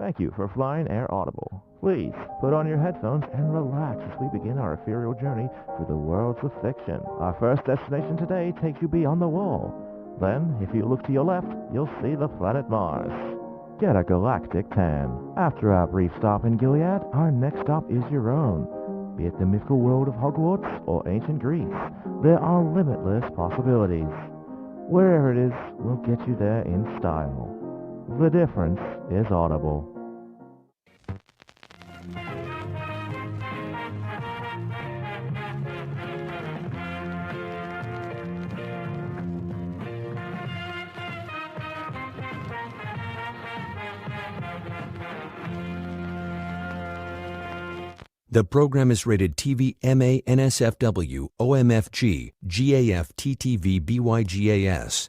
Thank you for flying Air Audible. Please put on your headphones and relax as we begin our ethereal journey through the worlds of fiction. Our first destination today takes you beyond the wall. Then, if you look to your left, you'll see the planet Mars. Get a galactic tan. After our brief stop in Gilead, our next stop is your own. Be it the mythical world of Hogwarts or ancient Greece, there are limitless possibilities. Wherever it is, we'll get you there in style. The difference is audible. The program is rated TV MA NSFW OMFG GAF TTV BYGAS.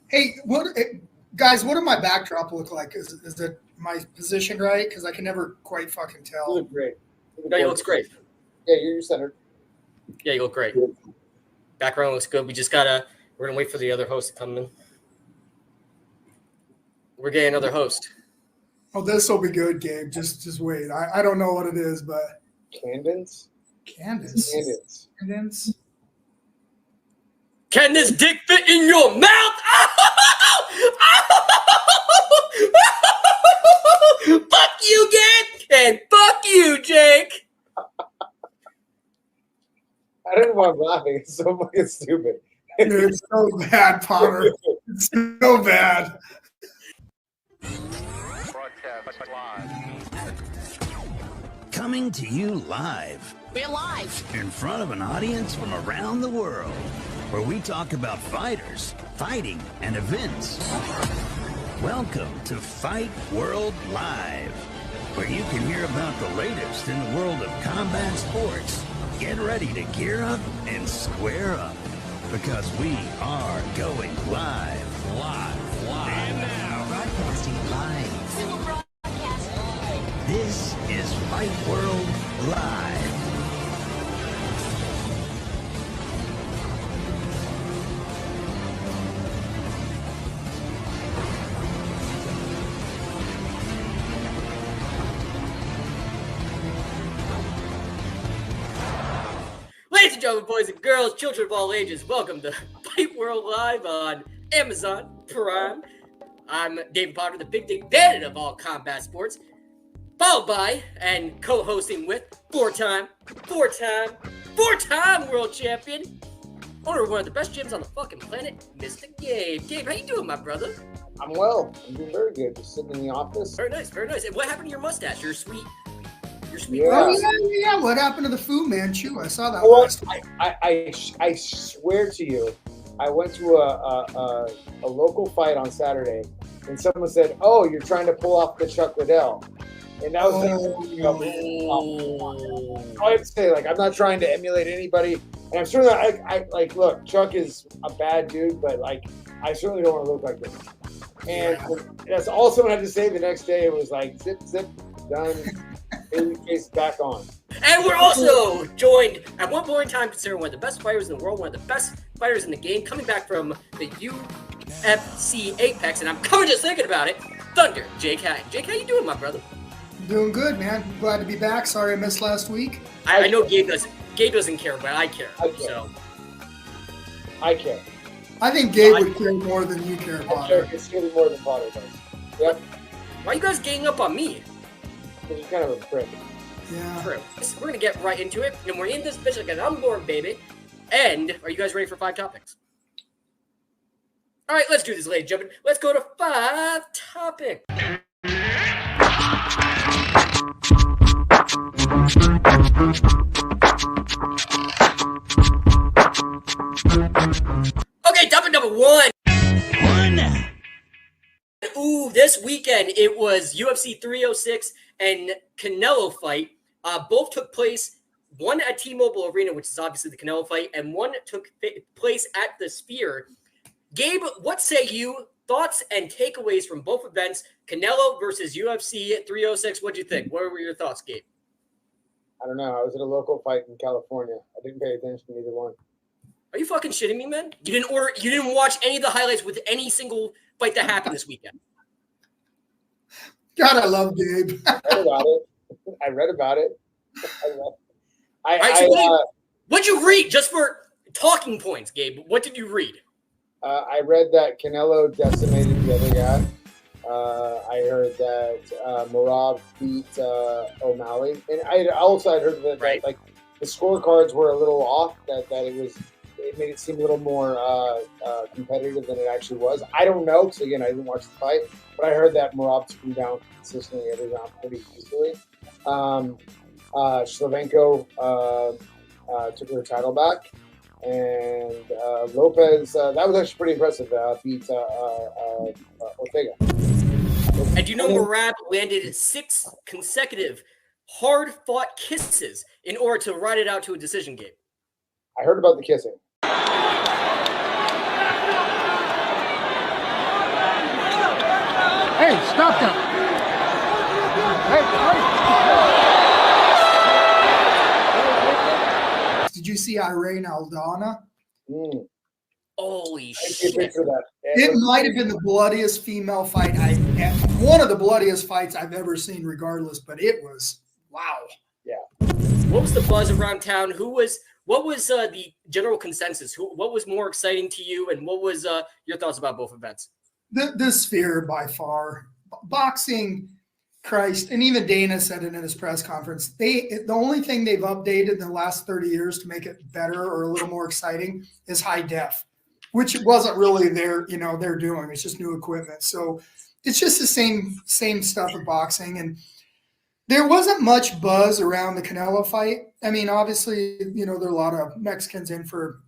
Hey, guys, what does my backdrop look like? Is it my position right? Because I can never quite fucking tell. You look great. No, you looks great. Yeah, you're centered. Yeah, you look great. Background looks good. We're gonna wait for the other host to come in. We're getting another host. Oh, this will be good, Gabe. Just wait. I don't know what it is, but Candace? Candace. Can this dick fit in your mouth? Fuck you, Gabe, and fuck you, Jake. I don't know why I'm laughing. It's so fucking stupid. Dude, it's so bad, Potter. It's so bad. Coming to you live. We're live. In front of an audience from around the world, where we talk about fighters, fighting, and events. Welcome to Fight World Live, where you can hear about the latest in the world of combat sports. Get ready to gear up and square up, because we are going live. And now, Broadcasting live. We will broadcast live. this is Fight World Live. Ladies and gentlemen, boys and girls, children of all ages, welcome to Fight World Live on Amazon Prime. I'm David Potter, the Big Dick Bandit of all combat sports, followed by and co-hosting with four-time world champion, owner of one of the best gyms on the fucking planet, Mr. Gabe. Gabe, how you doing, my brother? I'm well. I'm doing very good. Just sitting in the office. Very nice, very nice. And what happened to your mustache? You're sweet. Yeah. Oh, yeah. What happened to the Fu Manchu? I saw that Well, last week. I swear to you, I went to a local fight on Saturday, and someone said, "Oh, you're trying to pull off the Chuck Liddell," and that was I have to say, like, I'm not trying to emulate anybody, and I'm sure that I like. Look, Chuck is a bad dude, but like, I certainly don't want to look like this. And that's all someone had to say. The next day, it was like, zip, done. Case back on. And we're also joined at one point in time considered one of the best fighters in the world, one of the best fighters in the game, coming back from the UFC Apex, and I'm coming just thinking about it, Thunder, Jake Hatton. Jake, how you doing, my brother? Doing good, man. Glad to be back. Sorry I missed last week. I know Gabe doesn't care, but I care. I care. I think Gabe would care more than you care, I Potter. care still more than Potter does. Yep. Why are you guys ganging up on me? Because you're kind of a prick. Yeah. True. We're gonna get right into it, and we're in this bitch like an unborn baby. And are you guys ready for 5 topics? All right, let's do this, ladies and gentlemen. Let's go to 5 topics. Okay, topic number 1. Ooh, this weekend it was UFC 306 and Canelo fight. Both took place, one at T-Mobile Arena, which is obviously the Canelo fight, and one took place at the Sphere. Gabe, what say you? Thoughts and takeaways from both events, Canelo versus UFC 306. What'd you think? What were your thoughts, Gabe? I don't know. I was at a local fight in California. I didn't pay attention to either one. Are you fucking shitting me, man? You didn't watch any of the highlights with any single fight that happened this weekend. God, I love Gabe. I read about it. What'd you read? Just for talking points, Gabe. What did you read? I read that Canelo decimated the other guy. I heard that Merab beat O'Malley, and I also had heard that like the scorecards were a little off. That it made it seem a little more competitive than it actually was. I don't know, because again, I didn't watch the fight, but I heard that Merab took him down consistently every round pretty easily. Shlevenko took her title back, and Lopez, that was actually pretty impressive, beat Ortega. And you know Merab landed 6 consecutive hard-fought kisses in order to ride it out to a decision game. I heard about the kissing. Hey, stop that. Hey. Did you see Irene Aldana? Holy shit. It might have been the bloodiest female fight one of the bloodiest fights I've ever seen, regardless, but it was, wow. Yeah. What was the buzz around town? What was the general consensus? What was more exciting to you, and what was your thoughts about both events? The Sphere, by far. Boxing, Christ, and even Dana said it in his press conference. The only thing they've updated in the last 30 years to make it better or a little more exciting is high def, which wasn't really they're doing. It's just new equipment. So it's just the same stuff of boxing. And there wasn't much buzz around the Canelo fight. I mean, obviously, there are a lot of Mexicans in for,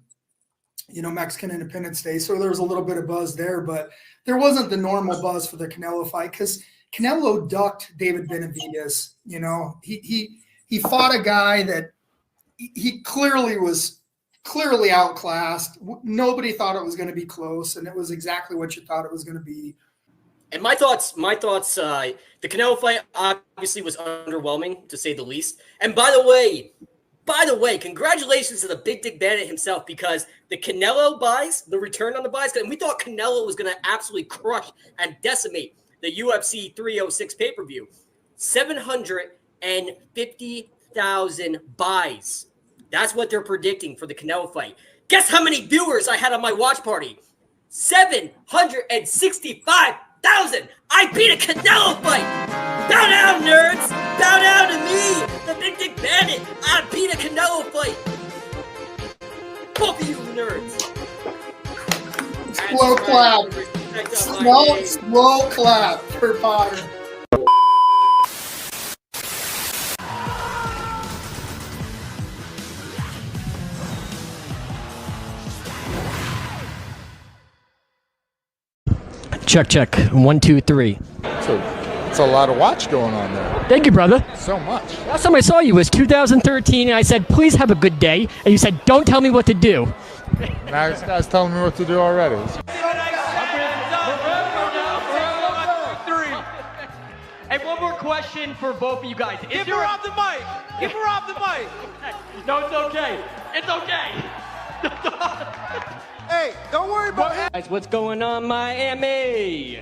Mexican Independence Day. So there was a little bit of buzz there, but there wasn't the normal buzz for the Canelo fight because Canelo ducked David Benavidez. He fought a guy that he clearly was outclassed. Nobody thought it was going to be close, and it was exactly what you thought it was going to be. And my thoughts, the Canelo fight obviously was underwhelming, to say the least. And by the way, congratulations to the Big Dick Bandit himself, because the Canelo buys, the return on the buys, and we thought Canelo was going to absolutely crush and decimate the UFC 306 pay-per-view. 750,000 buys. That's what they're predicting for the Canelo fight. Guess how many viewers I had on my watch party? 765,000. I beat a Canelo fight. Bow down, nerds. Bow down to me, the Big Dick Bandit. I beat a Canelo fight. Both of you nerds. Slow clap. Slow clap for Potter. Check. 1, 2, 3. It's a lot of watch going on there. Thank you, brother. So much. Last time I saw you was 2013, and I said, please have a good day. And you said, don't tell me what to do. Now this guy's telling me what to do already. And one more question for both of you guys. Give her off the mic. Give her off the mic. No, it's okay. It's okay. Hey, don't worry about it. Guys, what's going on, Miami?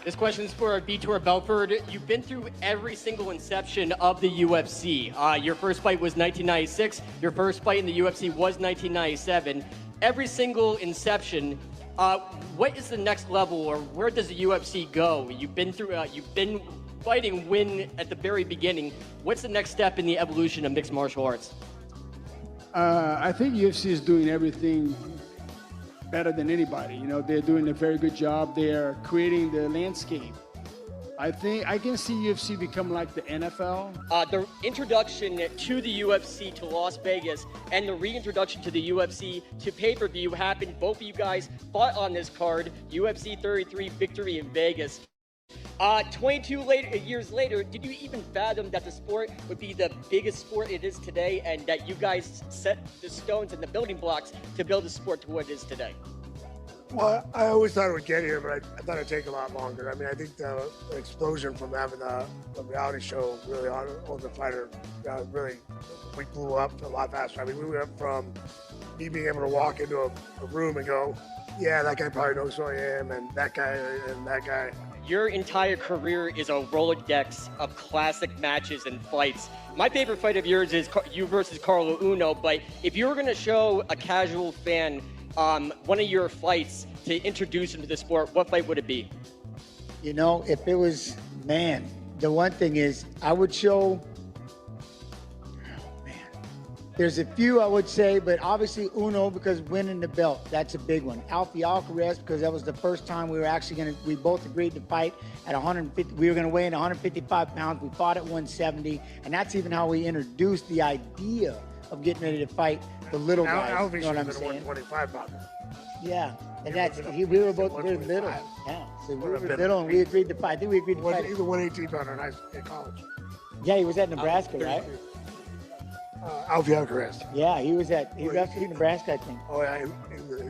This question's for Vitor Belfort. You've been through every single inception of the UFC. Your first fight was 1996. Your first fight in the UFC was 1997. Every single inception. What is the next level, or where does the UFC go? You've been fighting win at the very beginning. What's the next step in the evolution of mixed martial arts? I think UFC is doing everything better than anybody. You know, they're doing a very good job. They are creating the landscape. I think I can see UFC become like the NFL. The introduction to the UFC to Las Vegas and the reintroduction to the UFC to pay-per-view happened. Both of you guys fought on this card. UFC 33 victory in Vegas. 22 years later, did you even fathom that the sport would be the biggest sport it is today, and that you guys set the stones and the building blocks to build the sport to what it is today? Well, I always thought it would get here, but I thought it'd take a lot longer. I mean, I think the explosion from having a reality show really on the fighter, really, we blew up a lot faster. I mean, we went from me being able to walk into a room and go, yeah, that guy probably knows who I am, and that guy, and that guy. Your entire career is a Rolodex of classic matches and fights. My favorite fight of yours is you versus Carlo Uno, but if you were going to show a casual fan one of your fights to introduce him to the sport, what fight would it be? You know, if it was, man, the one thing is I would show, there's a few I would say, but obviously Uno, because winning the belt, that's a big one. Alfie Alcaraz, because that was the first time we were actually we both agreed to fight at 150. We were going to weigh in 155 pounds. We fought at 170, and that's even how we introduced the idea of getting ready to fight the little guys. Alfie You know what I'm should have been saying? 125 pounder. Yeah, and we were both little. Yeah, so we were little, and we agreed to fight. I think we agreed to fight. He was a 118 pounder in college. Yeah, he was at Nebraska, right? Alfie Alcaraz. Yeah, he was at Nebraska, I think. Oh yeah, he was a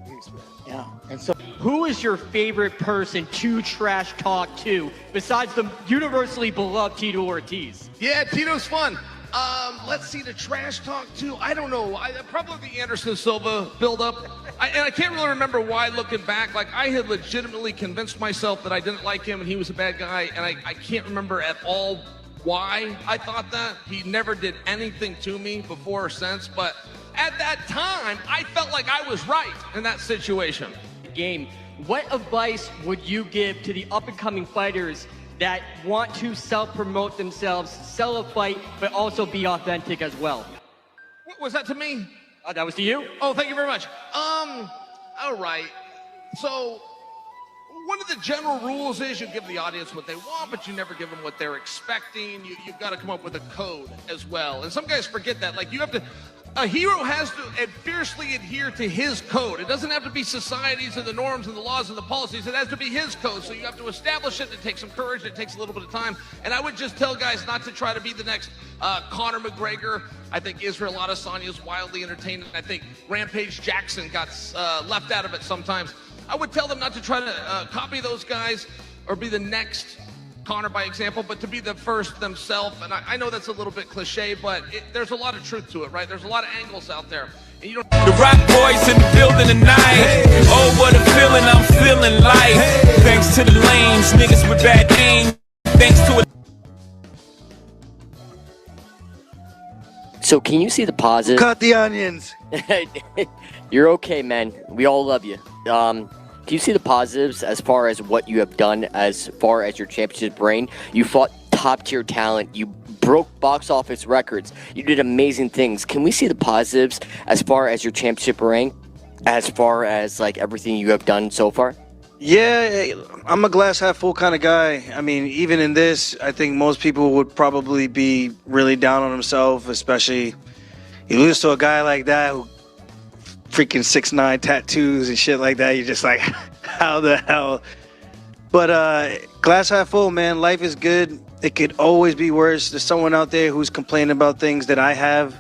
beast, man. Yeah, and so who is your favorite person to trash talk to besides the universally beloved Tito Ortiz? Yeah, Tito's fun. Let's see, the trash talk too. I don't know. Probably the Anderson Silva build-up. And I can't really remember why, looking back. Like, I had legitimately convinced myself that I didn't like him and he was a bad guy, and I can't remember at all why I thought that. He never did anything to me before or since, but at that time, I felt like I was right in that situation. Game. What advice would you give to the up-and-coming fighters that want to self-promote themselves, sell a fight, but also be authentic as well? What was that to me? That was to you. Oh, thank you very much. All right. So, one of the general rules is you give the audience what they want, but you never give them what they're expecting. You've got to come up with a code as well. And some guys forget that. Like, you have to, a hero has to fiercely adhere to his code. It doesn't have to be societies and the norms and the laws and the policies. It has to be his code. So you have to establish it. It takes some courage. It takes a little bit of time. And I would just tell guys not to try to be the next Conor McGregor. I think Israel Adesanya is wildly entertaining. I think Rampage Jackson got left out of it sometimes. I would tell them not to try to copy those guys or be the next Conor by example, but to be the first themselves. And I know that's a little bit cliche, but there's a lot of truth to it, right? There's a lot of angles out there. And you don't. The Rock Boys in the building tonight. Hey. Oh, what a feeling I'm feeling like. Hey. Thanks to the lames, niggas with bad aim. Thanks to it. So can you see the positive? Cut the onions. You're okay, man. We all love you. Can you see the positives as far as what you have done as far as your championship reign? You fought top-tier talent. You broke box office records. You did amazing things. Can we see the positives as far as your championship reign? As far as, like, everything you have done so far? Yeah, I'm a glass half full kind of guy. I mean, even in this, I think most people would probably be really down on himself, especially you lose to a guy like that who freaking 6'9" tattoos and shit like that. You're just like, how the hell? But glass half full, man. Life is good. It could always be worse. There's someone out there who's complaining about things that I have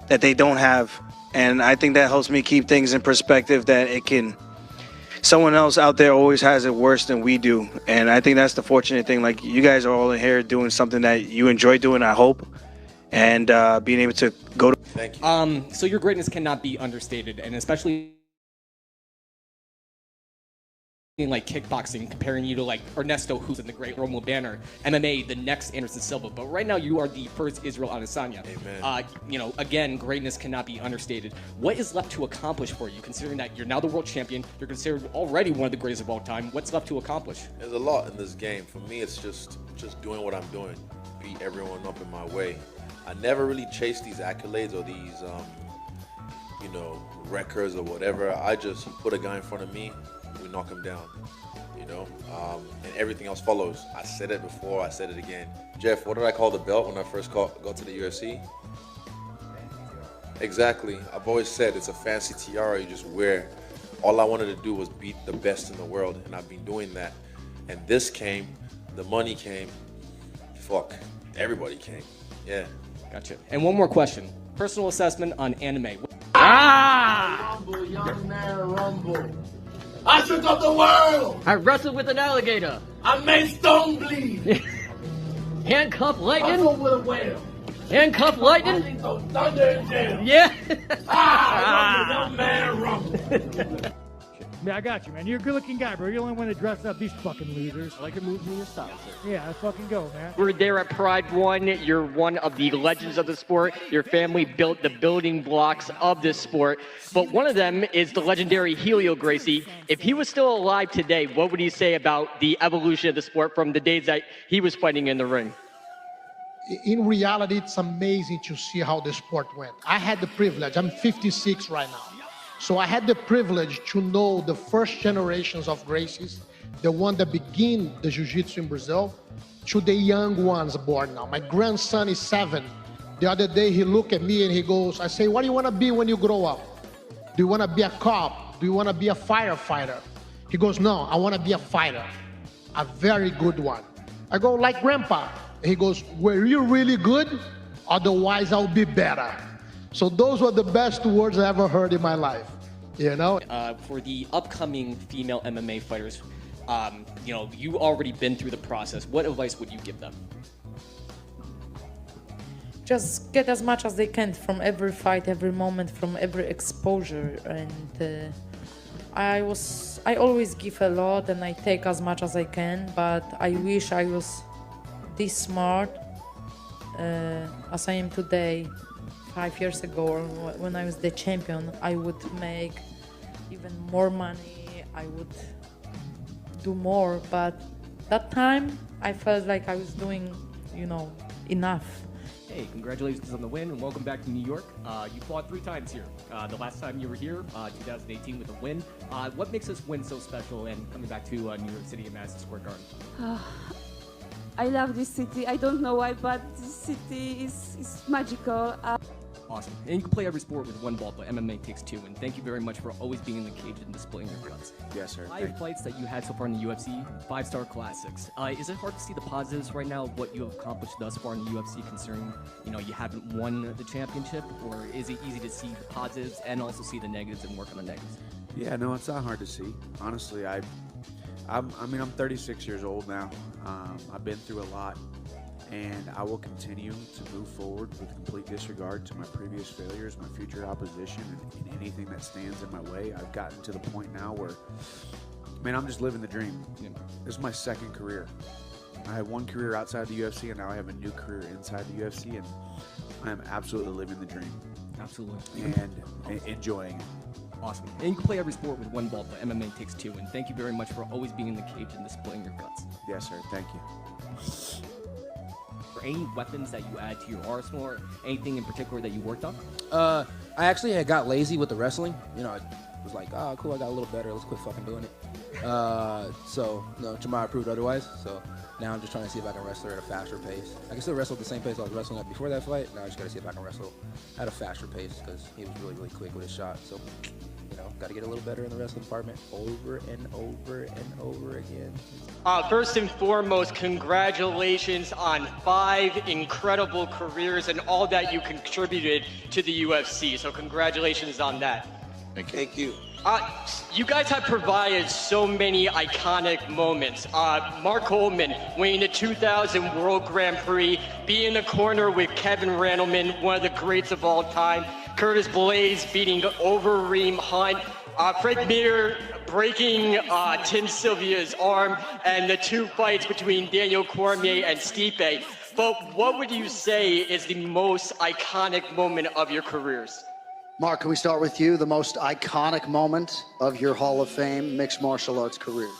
that they don't have. And I think that helps me keep things in perspective, that it can, someone else out there always has it worse than we do. And I think that's the fortunate thing. Like, you guys are all in here doing something that you enjoy doing, I hope. And being able to go to... Thank you. So your greatness cannot be understated, and especially in like kickboxing, comparing you to like Ernesto, who's in the great Romulo Banner, MMA, the next Anderson Silva. But right now, you are the first Israel Adesanya. Amen. You know, again, greatness cannot be understated. What is left to accomplish for you, considering that you're now the world champion? You're considered already one of the greatest of all time. What's left to accomplish? There's a lot in this game. For me, it's just doing what I'm doing, beat everyone up in my way. I never really chased these accolades or these you know, records or whatever. I just put a guy in front of me, we knock him down, you know, and everything else follows. I said it before, I said it again. Jeff, what did I call the belt when I first got to the UFC? Exactly. I've always said it's a fancy tiara you just wear. All I wanted to do was beat the best in the world, and I've been doing that. And this came, the money came, fuck, everybody came. Yeah. Gotcha. And one more question. Personal assessment on anime. Rumble, young man, rumble. I shook up the world. I wrestled with an alligator. I made stone bleed. Handcuff I lightning. fought with a whale. Handcuff I lightning. seen some thunder in jail. Yeah. Rumble, young man, rumble. Man, I got you, man. You're a good-looking guy, bro. You're the only one that dressed up these fucking losers. I like your moves and your style, sir. Yeah, let's fucking go, man. We're there at Pride 1. You're one of the legends of the sport. Your family built the building blocks of this sport. But one of them is the legendary Helio Gracie. If he was still alive today, what would he say about the evolution of the sport from the days that he was fighting in the ring? In reality, it's amazing to see how the sport went. I had the privilege, I'm 56 right now. So I had the privilege to know the first generations of Gracies, the one that began the jiu-jitsu in Brazil, to the young ones born now. My grandson is 7. The other day he looked at me and he goes, I say, what do you want to be when you grow up? Do you want to be a cop? Do you want to be a firefighter? He goes, no, I want to be a fighter, a very good one. I go, like grandpa. He goes, were you really good? Otherwise I'll be better. So those were the best words I ever heard in my life, you know? For the upcoming female MMA fighters, you know, you already been through the process. What advice would you give them? Just get as much as they can from every fight, every moment, from every exposure. And I always give a lot and I take as much as I can, but I wish I was this smart as I am today. 5 years ago, or when I was the champion, I would make even more money. I would do more, but that time I felt like I was doing, you know, enough. Hey, congratulations on the win and welcome back to New York. You fought 3 times here. The last time you were here, 2018 with a win. What makes this win so special and coming back to New York City and Madison Square Garden? I love this city. I don't know why, but this city is magical. Awesome. And you can play every sport with one ball, but MMA takes 2. And thank you very much for always being in the cage and displaying your guts. Yes, sir. 5 fights that you had so far in the UFC, 5-star classics. Is it hard to see the positives right now of what you have accomplished thus far in the UFC, considering, you know, you haven't won the championship? Or is it easy to see the positives and also see the negatives and work on the negatives? Yeah, no, it's not hard to see. Honestly, I mean, I'm 36 years old now. I've been through a lot. And I will continue to move forward with complete disregard to my previous failures, my future opposition, and anything that stands in my way. I've gotten to the point now where, man, I'm just living the dream. You know, this is my 2nd career. I had 1 career outside the UFC, and now I have a new career inside the UFC, and I am absolutely living the dream. Absolutely. And enjoying it. Awesome. And you can play every sport with one ball, but MMA takes 2. And thank you very much for always being in the cage and displaying your guts. Yes, sir. Thank you. Any weapons that you add to your arsenal or anything in particular that you worked on? I actually had got lazy with the wrestling. You know, I was like, oh, cool, I got a little better. Let's quit fucking doing it. So, no, tomorrow proved otherwise. So now I'm just trying to see if I can wrestle at a faster pace. I can still wrestle at the same pace I was wrestling at before that fight. Now I just got to see if I can wrestle at a faster pace because he was really, really quick with his shot. So, you know, got to get a little better in the wrestling department over and over and over again. First and foremost, congratulations on 5 incredible careers and all that you contributed to the UFC. So congratulations on that. Thank you. You guys have provided so many iconic moments. Mark Coleman winning the 2000 World Grand Prix, being in the corner with Kevin Randleman, one of the greats of all time. Curtis Blaze beating Overeem Hunt. Fred Mir breaking Tim Sylvia's arm, and the 2 fights between Daniel Cormier and Stipe. But what would you say is the most iconic moment of your careers? Mark, can we start with you? The most iconic moment of your Hall of Fame mixed martial arts career?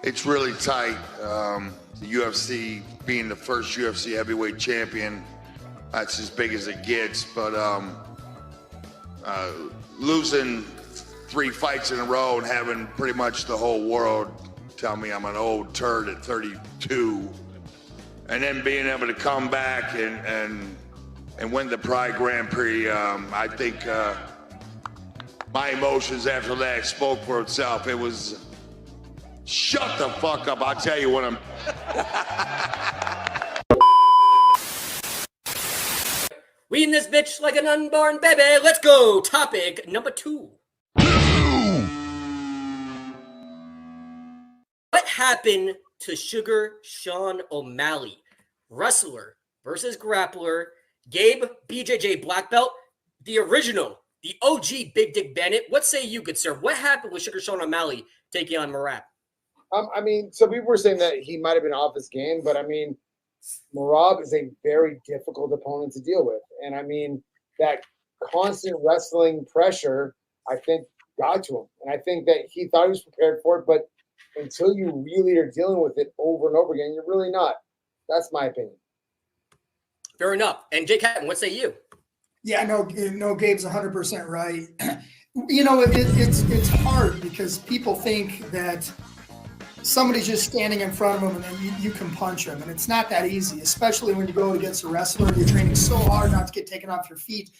It's really tight. The UFC being the first UFC heavyweight champion, that's as big as it gets. But losing 3 fights in a row and having pretty much the whole world tell me I'm an old turd at 32, and then being able to come back and win the Pride Grand Prix, I think my emotions after that spoke for itself. It was, shut the fuck up, I'll tell you when I'm... We in this bitch like an unborn baby. Let's go. Topic number 2. What happened to Sugar Sean O'Malley? Wrestler versus grappler. Gabe BJJ Black Belt. The original, the OG Big Dick Bandit. What say you, good sir? What happened with Sugar Sean O'Malley taking on Marab? I mean, some people were saying that he might have been off his game, but I mean, Marab is a very difficult opponent to deal with. And I mean, that constant wrestling pressure, I think, got to him. And I think that he thought he was prepared for it, but until you really are dealing with it over and over again, you're really not. That's my opinion. Fair enough. And Jake Hatton, what say you? Yeah, no, Gabe's 100% right. You know, it's hard because people think that somebody's just standing in front of them and then you can punch them. And it's not that easy, especially when you go against a wrestler. You're training so hard not to get taken off your feet.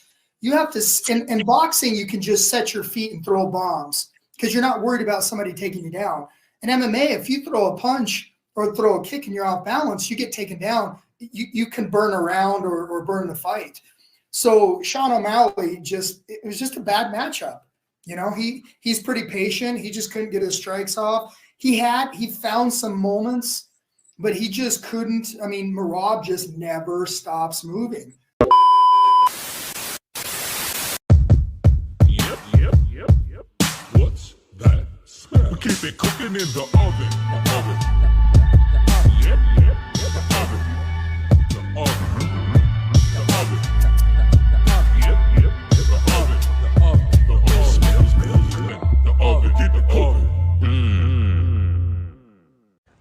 You have to, in boxing, you can just set your feet and throw bombs because you're not worried about somebody taking you down. In MMA, if you throw a punch or throw a kick and you're off balance, you get taken down. You can burn around or burn the fight. So Sean O'Malley it was just a bad matchup. You know, he's pretty patient. He just couldn't get his strikes off. He found some moments, but he just couldn't. I mean, Marab just never stops moving. Yep. What's that? We keep it cooking in the oven. Yep. The oven. The oven. Yep. The oven. The oven. Keep it cooking.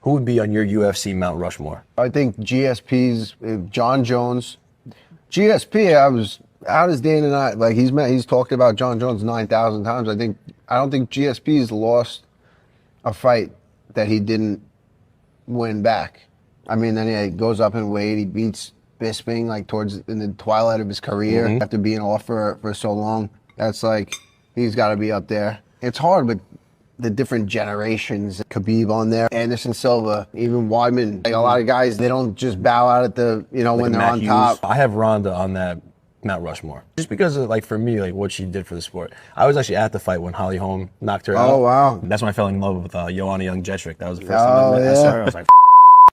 Who would be on your UFC Mount Rushmore? I think GSP's John Jones. GSP, how does Dana not, like, he's talked about John Jones 9,000 times. I don't think GSP's lost a fight that he didn't win back. I mean, then he goes up in weight. He beats Bisping like in the twilight of his career after being off for so long. That's like, he's got to be up there. It's hard with the different generations. Khabib on there, Anderson Silva, even Weidman. Like a lot of guys, they don't just bow out at the, when they're on top. I have Ronda on that Mount Rushmore. Just because of, like, for me, like, what she did for the sport. I was actually at the fight when Holly Holm knocked her out. Oh, wow. That's when I fell in love with Joanna Jędrzejczyk. That was the first time I met her. I was like,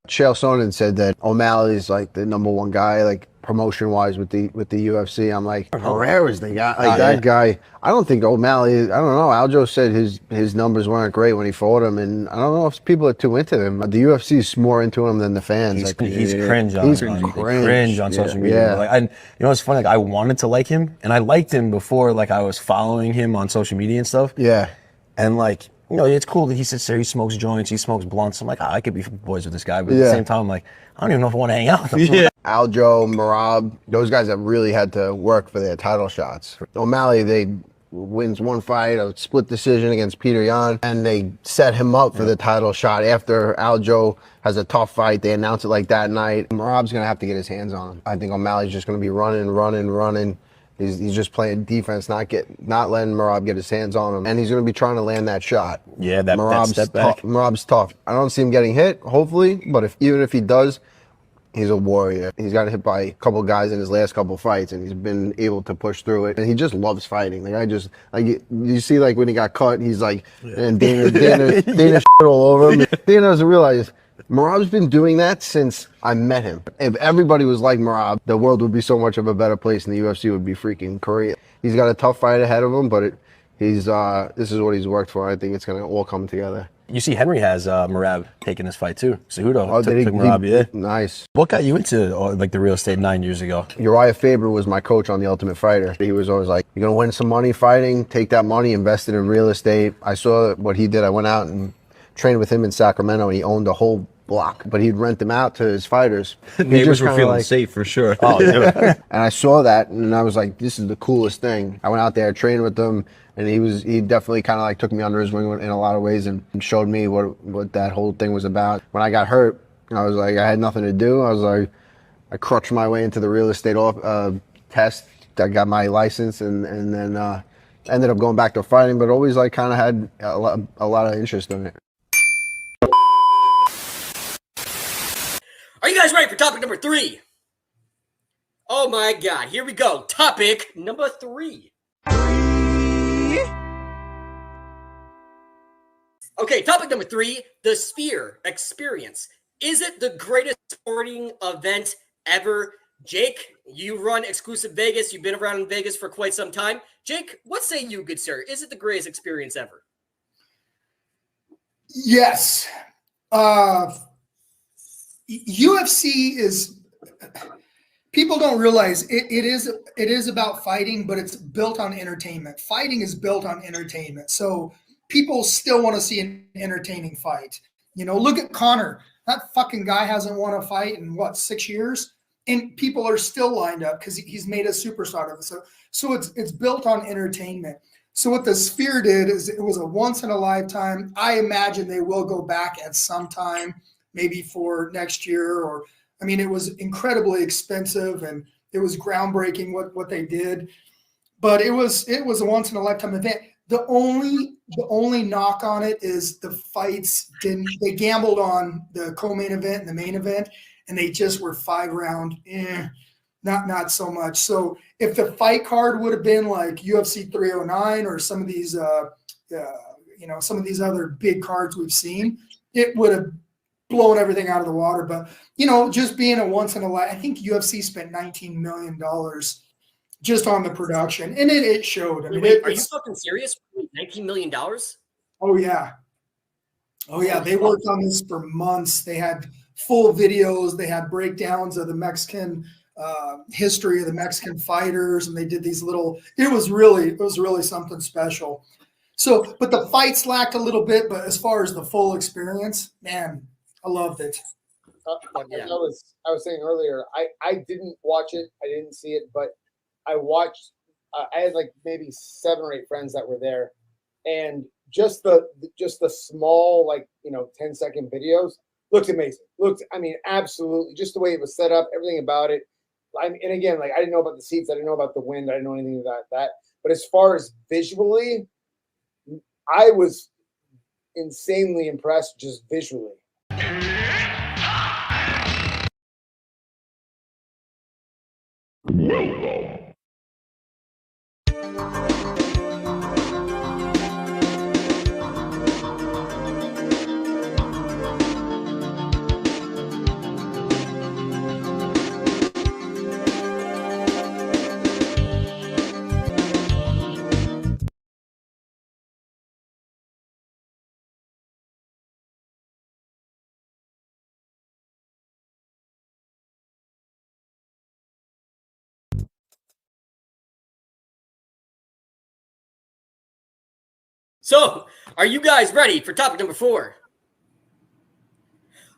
Chael Sonnen said that O'Malley's like the #1 guy, like promotion-wise with the UFC. I'm like, Herrera's the guy. Like that guy. I don't think O'Malley. I don't know. Aljo said his numbers weren't great when he fought him, and I don't know if people are too into him. The UFC is more into him than the fans. He's cringe on social media. Yeah. Like, it's funny. Like, I wanted to like him, and I liked him before. Like, I was following him on social media and stuff. Yeah. And like, it's cool that he sits there, he smokes joints, he smokes blunts. I'm like, I could be boys with this guy, but at the same time, I'm like, I don't even know if I want to hang out with him. Yeah. Aljo, Marab, those guys have really had to work for their title shots. O'Malley, they wins one fight, a split decision against Peter Yan, and they set him up for the title shot. After Aljo has a tough fight, they announce it like that night. Marab's going to have to get his hands on him. I think O'Malley's just going to be running. He's just playing defense, not letting Marab get his hands on him, and he's going to be trying to land that shot. Yeah, that step back. Marab's tough. I don't see him getting hit, hopefully, but even if he does, he's a warrior. He's got hit by a couple guys in his last couple fights, and he's been able to push through it. And he just loves fighting. Like, you see, like when he got cut, he's like, and Dana shit all over him. Dana doesn't realize Marab's been doing that since I met him. If everybody was like Marab, the world would be so much of a better place, and the UFC would be freaking Korea. He's got a tough fight ahead of him, but this is what he's worked for. I think it's going to all come together. You see, Henry has Marab taking this fight too. Cejudo took Marab, yeah. Nice. What got you into like the real estate 9 years ago? Uriah Faber was my coach on The Ultimate Fighter. He was always like, "You're gonna win some money fighting. Take that money, invest it in real estate." I saw what he did. I went out and trained with him in Sacramento, and he owned a whole block, but he'd rent them out to his fighters. He Neighbors just were kinda feeling like- safe for sure. Oh, yeah. And I saw that, and I was like, "This is the coolest thing." I went out there, trained with him, and he definitely kind of like took me under his wing in a lot of ways and showed me what that whole thing was about. When I got hurt, I was like, I had nothing to do. I was like, I crutched my way into the real estate test. I got my license, and then ended up going back to fighting, but always like kind of had a lot of interest in it. Are you guys ready for topic number 3? Oh my God, here we go. Topic number 3. Okay, topic number 3, the Sphere Experience. Is it the greatest sporting event ever? Jake, you run Exclusive Vegas. You've been around in Vegas for quite some time. Jake, what say you, good sir? Is it the greatest experience ever? Yes. UFC is, people don't realize it is about fighting, but it's built on entertainment. Fighting is built on entertainment. So people still want to see an entertaining fight. You know, look at Conor. That fucking guy hasn't won a fight in 6 years? And people are still lined up because he's made a superstar of it. So it's built on entertainment. So what the Sphere did is it was a once in a lifetime. I imagine they will go back at some time, maybe for next year, or I mean, it was incredibly expensive and it was groundbreaking what they did. But it was a once in a lifetime event. The only knock on it is the fights they gambled on the co-main event and the main event, and they just were 5-round, not so much. So if the fight card would have been like UFC 309 or some of these some of these other big cards we've seen, it would have blown everything out of the water. But just being a once in a life, I think UFC spent $19 million just on the production, and it showed. I mean, Wait, are you fucking serious? $19 million? Oh yeah. They worked on this for months. They had full videos. They had breakdowns of the Mexican history of the Mexican fighters, and they did these little. It was really something special. So, but the fights lacked a little bit. But as far as the full experience, man, I loved it. Like I was saying earlier, I didn't watch it. I didn't see it, but I watched. I had like maybe 7 or 8 friends that were there, and just the small 10-second videos looked amazing. Absolutely, just the way it was set up, everything about it. And again, I didn't know about the seats, I didn't know about the wind, I didn't know anything about that. But as far as visually, I was insanely impressed just visually. So, are you guys ready for topic number 4?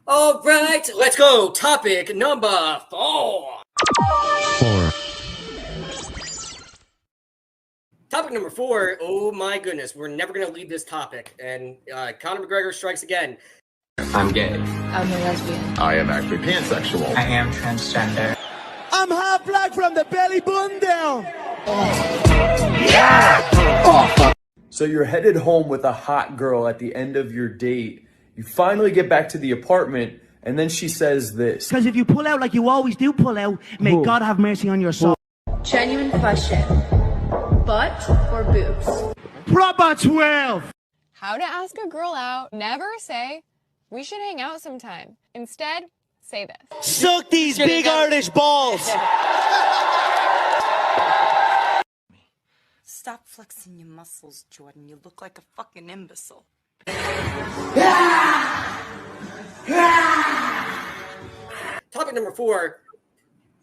All right, let's go. Topic number 4. Topic number 4. Oh my goodness, we're never going to leave this topic. And Conor McGregor strikes again. I'm gay. I'm a lesbian. I am actually pansexual. I am transgender. I'm half black from the belly button down. So you're headed home with a hot girl at the end of your date. You finally get back to the apartment, and then she says this. Because if you pull out like you always do pull out, may God have mercy on your soul. Genuine question. Butt or boobs? Proper 12! How to ask a girl out. Never say, we should hang out sometime. Instead, say this. Suck these big Irish balls. Stop flexing your muscles, Jordan. You look like a fucking imbecile. Topic number 4.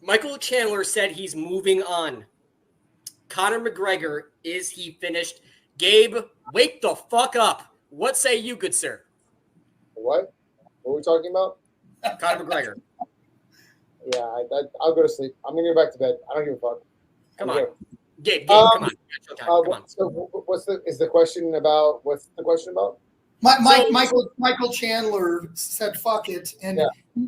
Michael Chandler said he's moving on. Conor McGregor, is he finished? Gabe, wake the fuck up. What say you, good sir? What? What are we talking about? Conor McGregor. Yeah, I'll go to sleep. I'm gonna go back to bed. I don't give a fuck. Come I'm on. good. Gabe, come on. Come on. So what's the question about? What's the question about? Michael Chandler said fuck it, and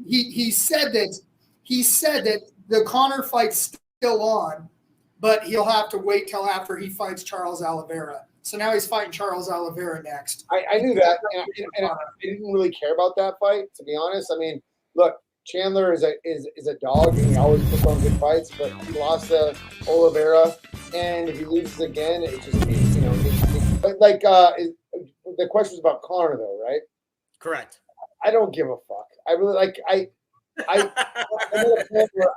he said that the Conor fight's still on, but he'll have to wait till after he fights Charles Oliveira. So now he's fighting Charles Oliveira next. I knew that, and I didn't really care about that fight, to be honest. I mean, look, Chandler is a dog, and he always puts on good fights, but he lost to Oliveira, and if he loses again, it just the question was about Conor, though, right? Correct. I don't give a fuck. I really I'm at a point where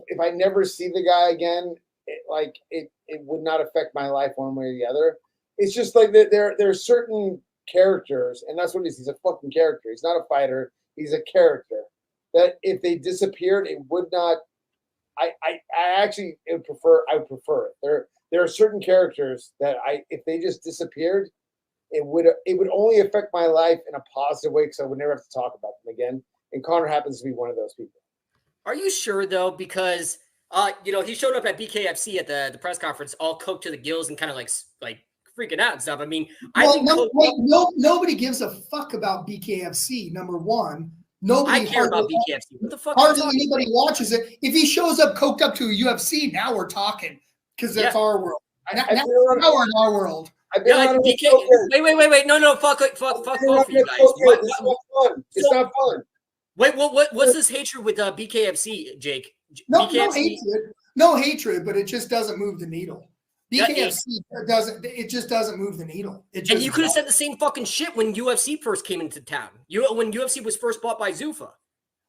if I never see the guy again, it would not affect my life one way or the other. It's just like there are certain characters, and that's what he is. He's a fucking character. He's not a fighter. He's a character. That if they disappeared, it would not. I would prefer it. There are certain characters that if they just disappeared, it would only affect my life in a positive way because I would never have to talk about them again. And Conor happens to be one of those people. Are you sure though? Because he showed up at BKFC at the press conference, all coked to the gills and kind of like freaking out and stuff. I mean, nobody gives a fuck about BKFC. Number one, nobody I care about BKFC. What the fuck? Hardly anybody watches it. If he shows up coked up to a UFC, now we're talking because that's our world. Now we're in our world. Wait. No. Fuck both of you guys. It's not fun. It's not fun. Wait, what's this hatred with BKFC, Jake? No hatred, but it just doesn't move the needle. BKFC doesn't move the needle. And you could have said the same fucking shit when UFC first came into town. When UFC was first bought by Zuffa.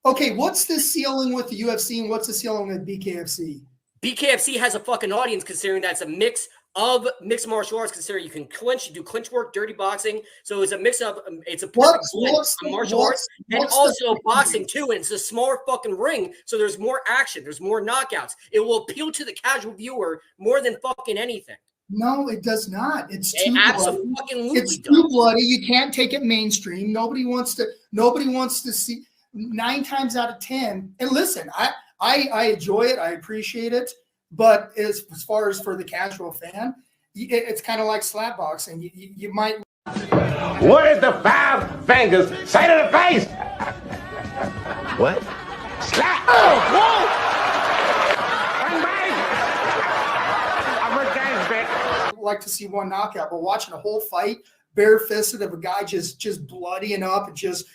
Okay, what's the ceiling with the UFC and what's the ceiling with BKFC? BKFC has a fucking audience considering that's a mix of mixed martial arts, considering you can clinch, you do clinch work, dirty boxing. So it's a mix of it's a perfect blend of martial arts and also boxing too. And it's a smaller fucking ring, so there's more action, there's more knockouts. It will appeal to the casual viewer more than fucking anything. No, it does not. It's too bloody. It's too bloody. You can't take it mainstream. Nobody wants to see 9 times out of 10. And listen, I enjoy it. I appreciate it. But as far as for the casual fan, it's kind of like slap boxing. You might. What is the 5 fingers say to the face? What? Slap! Oh, whoa! I'd like to see one knockout, but watching a whole fight bare-fisted of a guy just bloodying up and just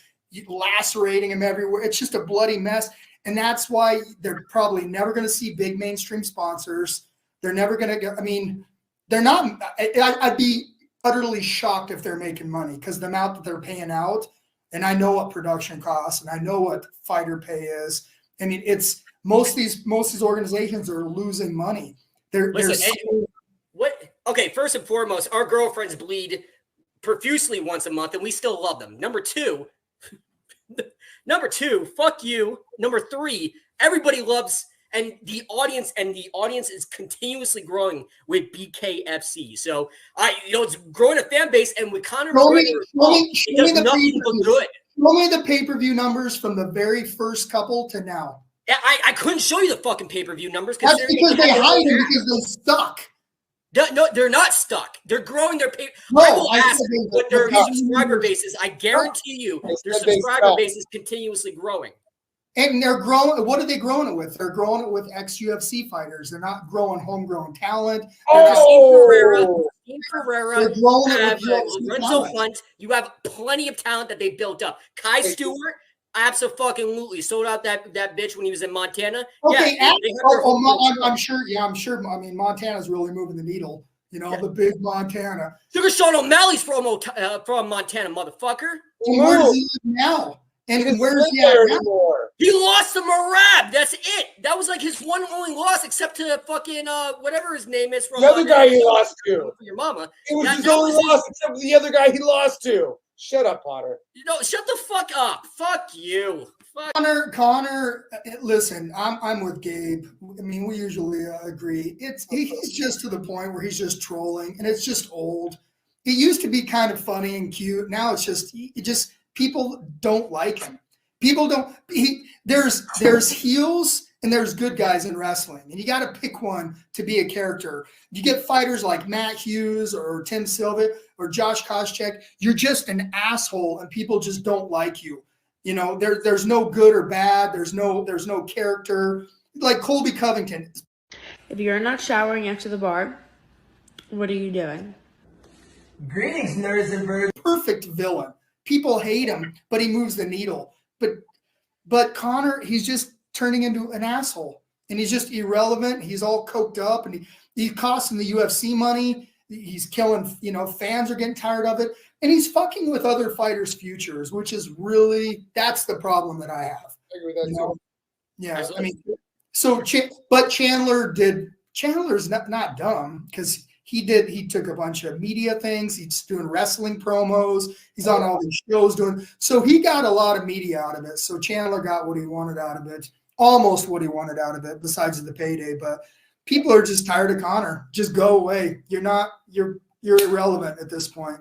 lacerating him everywhere. It's just a bloody mess. And that's why they're probably never going to see big mainstream sponsors. They're never going to get, I mean, they're not, I'd be utterly shocked if they're making money because the amount that they're paying out, and I know what production costs and I know what fighter pay is. I mean, it's most of these organizations are losing money. Okay, first and foremost, our girlfriends bleed profusely once a month and we still love them. Number two, fuck you. Number 3, everybody loves and the audience is continuously growing with BKFC. So it's growing a fan base, and with Conor McGregor, it does nothing but good. Show me the pay-per-view numbers from the very first couple to now. I couldn't show you the fucking pay-per-view numbers. That's because they hide them because they're stuck. No, they're not stuck. They're growing their pay. No, I will ask what their subscriber base is. I guarantee you their subscriber base is continuously growing. And they're growing. What are they growing it with? They're growing it with ex-UFC fighters. They're not growing homegrown talent. Ferreira. They're growing You it have with Lorenzo Hunt. You have plenty of talent that they built up. Kai Stewart, absolutely sold out that bitch when he was in Montana. Okay, yeah, I'm sure. Yeah, I'm sure. I mean, Montana's really moving the needle. You know, the big Montana. Sugar Sean O'Malley's from Montana, motherfucker. And where does he live now? And where's he at now? He lost to Marab. That's it. That was like his one and only loss, except to fucking whatever his name is from the other guy he lost to. Your mama. It was his only loss, except for the other guy he lost to. Shut up, Potter. Shut the fuck up. Fuck you. Conor. Listen, I'm with Gabe. I mean, we usually agree. He's just to the point where he's just trolling, and it's just old. It used to be kind of funny and cute. Now it's just people don't like him. People don't. There's heels and there's good guys in wrestling, and you got to pick one to be a character. You get fighters like Matt Hughes or Tim Silva or Josh Koscheck. You're just an asshole, and people just don't like you. You know, there's no good or bad. There's no character. Like Colby Covington. If you're not showering after the bar, what are you doing? Greetings, nerds and birds. Perfect villain. People hate him, but he moves the needle. But Conor, he's just turning into an asshole, and he's just irrelevant. He's all coked up, and he costs him the UFC money. He's killing, you know, fans are getting tired of it, and he's fucking with other fighters' futures, which is really, that's the problem that I have. I agree with that too. Yeah, I mean, so Chandler's not dumb, because he took a bunch of media things. He's doing wrestling promos. He's on all these shows so he got a lot of media out of it. So Chandler got what he wanted out of it, almost what he wanted out of it, besides the payday. But people are just tired of Conor. Just go away. You're irrelevant at this point.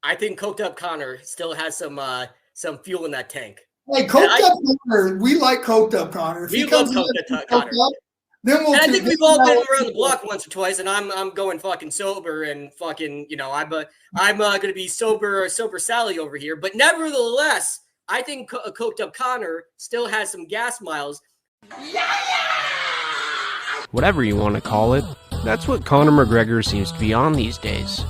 I think coked up Conor still has some fuel in that tank. Hey, coked up Conor. We like coked up Conor. If we he love comes coked up Conor. Then we'll. And I think we've all been around the block once or twice, and I'm going fucking sober and fucking, you know, I'm gonna be sober Sally over here. But nevertheless, I think coked up Conor still has some gas miles. Whatever you want to call it, that's what Conor McGregor seems to be on these days.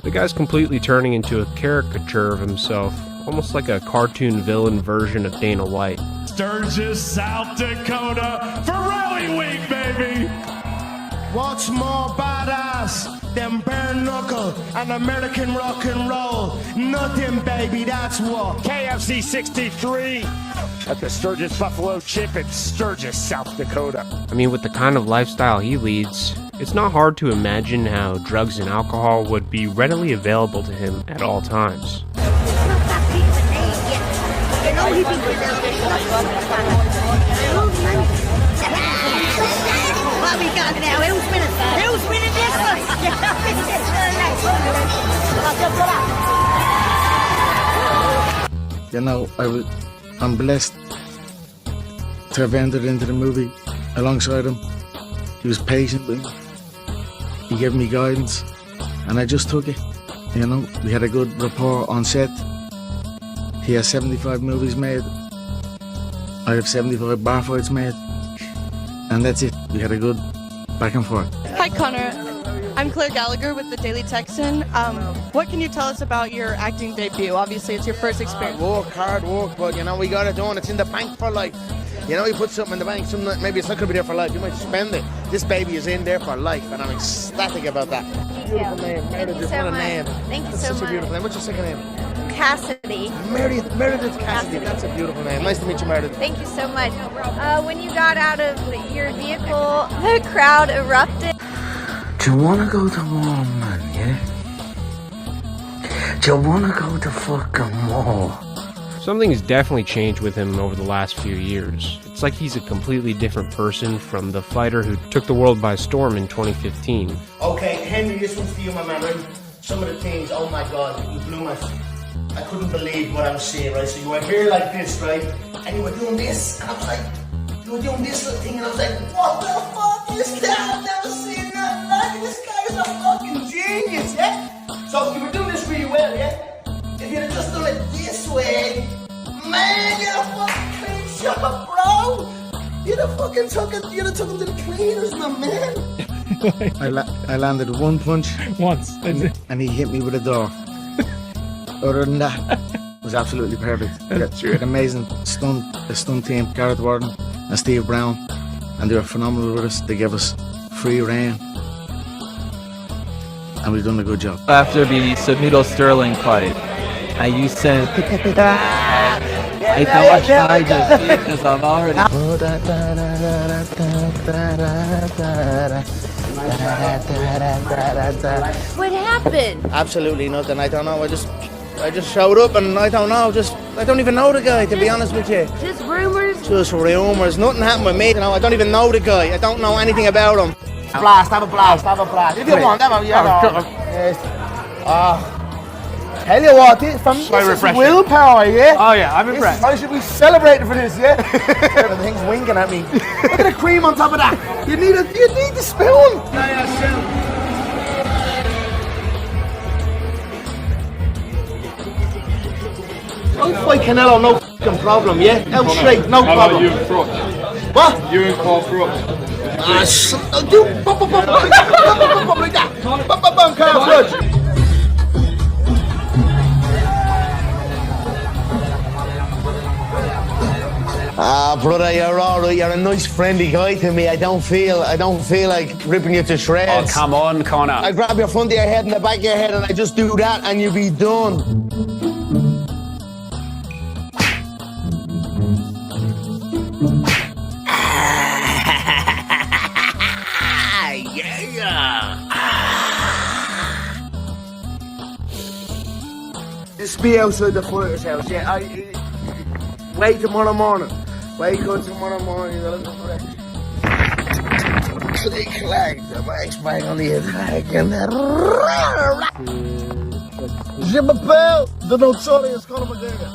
The guy's completely turning into a caricature of himself, almost like a cartoon villain version of Dana White. Sturgis, South Dakota, for Rally Week, baby! What's more badass than bare knuckle and American rock and roll? Nothing, baby, that's what. KFC 63 at the Sturgis Buffalo Chip in Sturgis, South Dakota. I mean, with the kind of lifestyle he leads, it's not hard to imagine how drugs and alcohol would be readily available to him at all times. What we got now? Who's winning this one? You know, I'm blessed to have entered into the movie alongside him. He was patient with me. He gave me guidance, and I just took it. You know, we had a good rapport on set. He has 75 movies made. I have 75 bar fights made. And that's it. We had a good back and forth. Hi, Conor. I'm Claire Gallagher with the Daily Texan. What can you tell us about your acting debut? Obviously, it's your first experience. Hard work, but you know, we got it done. It's in the bank for life. You know, you put something in the bank, maybe it's not going to be there for life. You might spend it. This baby is in there for life, and I'm ecstatic about that. Beautiful name. Meredith, what a name. Thank you That's so such much. a beautiful name. What's your second name? Cassidy. Meredith Cassidy. That's a beautiful name. Nice to meet you, Meredith. Thank you so much. When you got out of your vehicle, the crowd erupted. Do you wanna go to war, man, yeah? Do you wanna go to fucking war? Something has definitely changed with him over the last few years. It's like he's a completely different person from the fighter who took the world by storm in 2015. Okay, Henry, this one's for you, my man. Right? Some of the things, oh my God, you blew my... I couldn't believe what I was seeing, right? So you were here like this, right? And you were doing this, and I was like, you were doing this little thing, and I was like, what the fuck is that? I've never seen that, right? This guy is a fucking genius, yeah? So you were doing this really well, yeah? If you'd have just done it this way, man, you'd have fucking clean shot, bro! You'd have fucking took him to the cleaners, my man! I landed one punch. Once. And he hit me with a door. Other than that, it was absolutely perfect. We had an amazing stunt team, Gareth Warden and Steve Brown, and they were phenomenal with us. They gave us free rein, and we've done a good job. After the Submito Sterling fight, and you said, I don't watch I just because I'm already. What happened? Absolutely nothing. I don't know. I just showed up and I don't know. I don't even know the guy, to be honest with you. Just rumors? Just rumours. Nothing happened with me. You know, I don't even know the guy. I don't know anything about him. Blast, have a blast. If you want, have a Tell you what, from So this is refreshing. willpower, yeah? Oh, yeah, I'm impressed. I should be celebrating for this, yeah? The thing's winking at me. Look at the cream on top of that. You need the spoon. I'll fight Canelo, no fucking problem, yeah? Out straight, no problem. you and Crutch? What? You and Carl Crutch? Do bum, bum, bum, bum, like that. Bum, bum, bum, Carl Crutch. Brother, you're all right. You're a nice, friendly guy to me. I don't feel like ripping you to shreds. Oh, come on, Connor. I grab your front of your head and the back of your head, and I just do that, and you'll be done. Just be outside the fighter's house, yeah? Wait tomorrow morning. Wake up tomorrow morning, you're looking for it. Click, clack, the bike's back on the attack, and that. Je m'appelle the notorious Conor McGregor.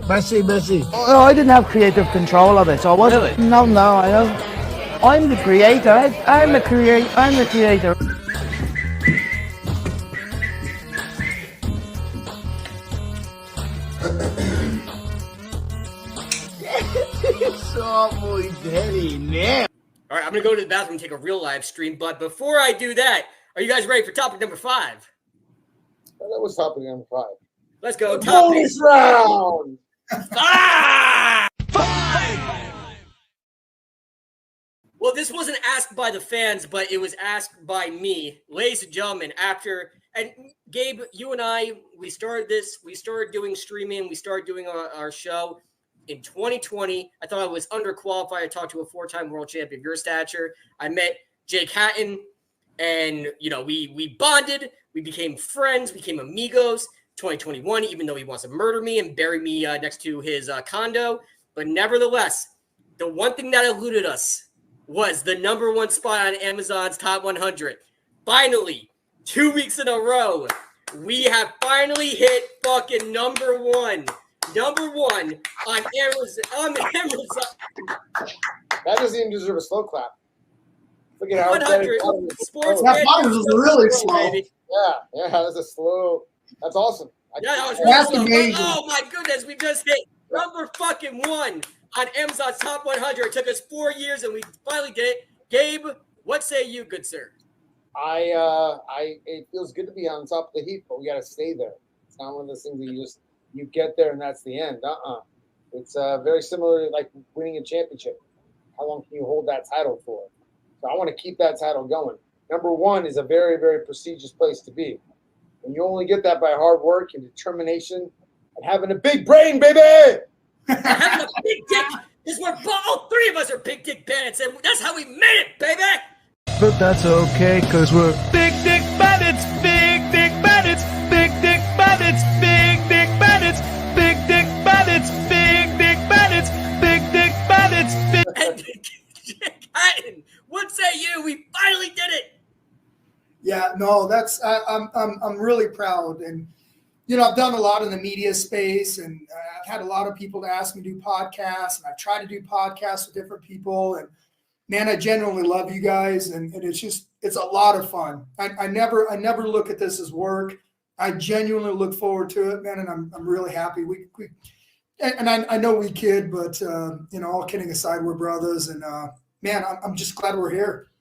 Messi. Oh, I didn't have creative control of it, so I wasn't. Really? No, I don't. I'm the creator. I'm the creator. So my daddy now. All right, I'm gonna go to the bathroom and take a real live stream. But before I do that, are you guys ready for topic number 5? That was topic number 5. Let's go. Bonus round. Well, this wasn't asked by the fans, but it was asked by me. Ladies and gentlemen, and Gabe, you and I, we started doing streaming, we started doing our show in 2020. I thought I was underqualified to talk to a 4-time world champion of your stature. I met Jake Hatton, and, we bonded, we became friends, became amigos. 2021, even though he wants to murder me and bury me next to his condo. But nevertheless, the one thing that eluded us was the number 1 spot on Amazon's Top 100. Finally, 2 weeks in a row, we have finally hit fucking number 1. Number 1 on Amazon. That doesn't even deserve a slow clap. Look at how 100 sports. That bottom was really slow. Baby. Yeah, that's a slow. That's awesome. Yeah, that was That's really amazing. slow. Oh my goodness, we just hit number fucking 1 on Amazon's Top 100. It took us 4 years, and we finally did it. Gabe, what say you, good sir? It feels good to be on top of the heap, but we got to stay there. It's not one of those things that you get there and that's the end. It's very similar to like winning a championship. How long can you hold that title for? So I want to keep that title going. Number 1 is a very, very prestigious place to be. And you only get that by hard work and determination and having a big brain, baby. Having a big dick is where all 3 of us are big dick bandits, and that's how we made it, baby. But that's okay, cause we're Big dick bandits, big dick bandits, big dick bandits, big dick bandits, big dick bandits, big dick bandits, big dick bandits, big Jake Hatton, what say you? We finally did it. Yeah, no, that's I'm really proud, and I've done a lot in the media space, and I've had a lot of people to ask me to do podcasts, and I've tried to do podcasts with different people, and man, I genuinely love you guys, and it's a lot of fun. I never look at this as work. I genuinely look forward to it, man, and I'm really happy. I know we kid, but all kidding aside, we're brothers, and man, I'm just glad we're here.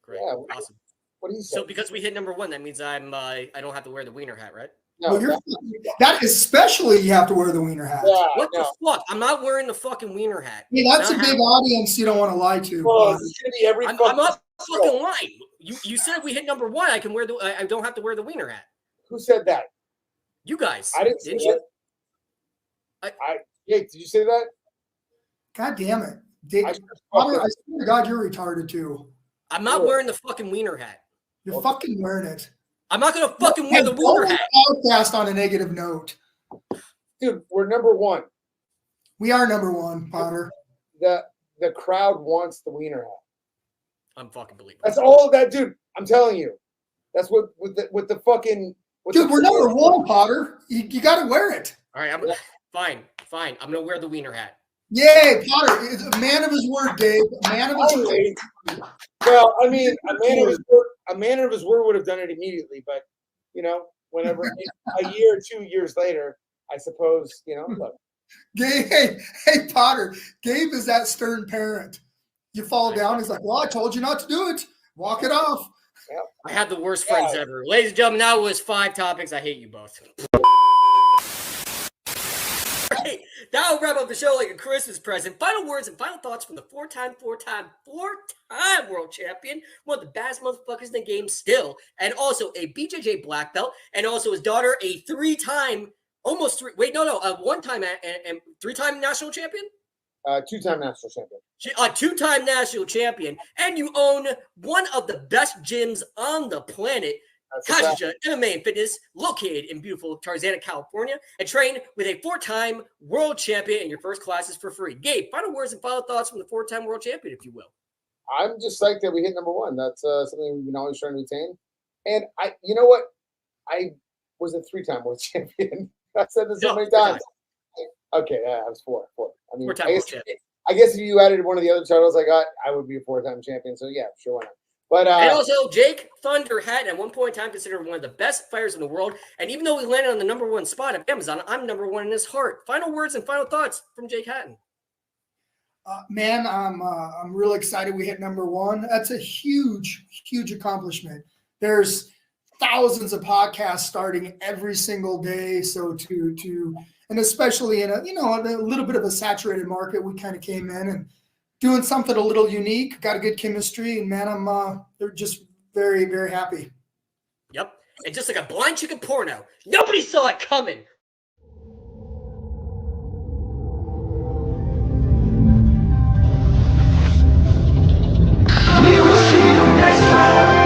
Great, Yeah, awesome. What do you say? So because we hit number 1, that means I don't have to wear the wiener hat, right? No, That especially you have to wear the wiener hat. yeah, What no. the fuck? I'm not wearing the fucking wiener hat. Yeah, that's a Not big happening. audience you don't want to lie to. Well, it's gonna be every I'm fucking not show. fucking lying. You said if we hit number 1, I don't have to wear the wiener hat. Who said that? You guys. I didn't say you? that. Jake, did you say that? God damn it. Dave, I I swear to God, you're retarded too. I'm not wearing the fucking wiener hat. You're fucking wearing it. I'm not gonna fucking wear the Hey, wiener don't hat. podcast on a negative note. Dude, we're number 1. We are number 1, Potter. The crowd wants the wiener hat. Unfucking believable. That's all that, dude. I'm telling you. That's what with the fucking. Dude, we're number one, Potter. You got to wear it. All right, fine. I'm gonna wear the wiener hat. Yay, Potter is a man of his word, Dave. A man of his word. Well, I mean, a man of his word would have done it immediately, but whenever a year or 2 years later, I suppose, look. Hey, Potter. Gabe is that stern parent. You fall down, he's like, well, I told you not to do it. Walk it off. Yep. I have the worst friends ever. Ladies and gentlemen, that was 5 topics. I hate you both. Right, that'll wrap up the show like a Christmas present. Final words and final thoughts from the four-time world champion, one of the baddest motherfuckers in the game still, and also a BJJ black belt, and also his daughter, a one-time and 3-time national champion? 2-time national champion. A 2-time national champion, and you own one of the best gyms on the planet, Kajija MMA and Fitness, located in beautiful Tarzana, California, and train with a 4-time world champion, and your first class is for free. Gabe, final words and final thoughts from the 4-time world champion, if you will. I'm just psyched that we hit number one. That's something we've been always trying to attain. And you know what? I was a 3-time world champion. I said this so many times. Okay, I was 4. I mean, I guess if you added one of the other titles I got, I would be a 4-time champion. So yeah, sure, why not? But and also, Jake Thunder Hatton, at one point in time, considered one of the best fighters in the world. And even though we landed on the number 1 spot of Amazon, I'm number 1 in his heart. Final words and final thoughts from Jake Hatton. Man, I'm really excited we hit number 1. That's a huge, huge accomplishment. There's thousands of podcasts starting every single day. So and especially in a little bit of a saturated market, we kind of came in and doing something a little unique, got a good chemistry, and man, they're just very, very happy. Yep. And just like a blind chicken porno, nobody saw it coming. We will see you next time.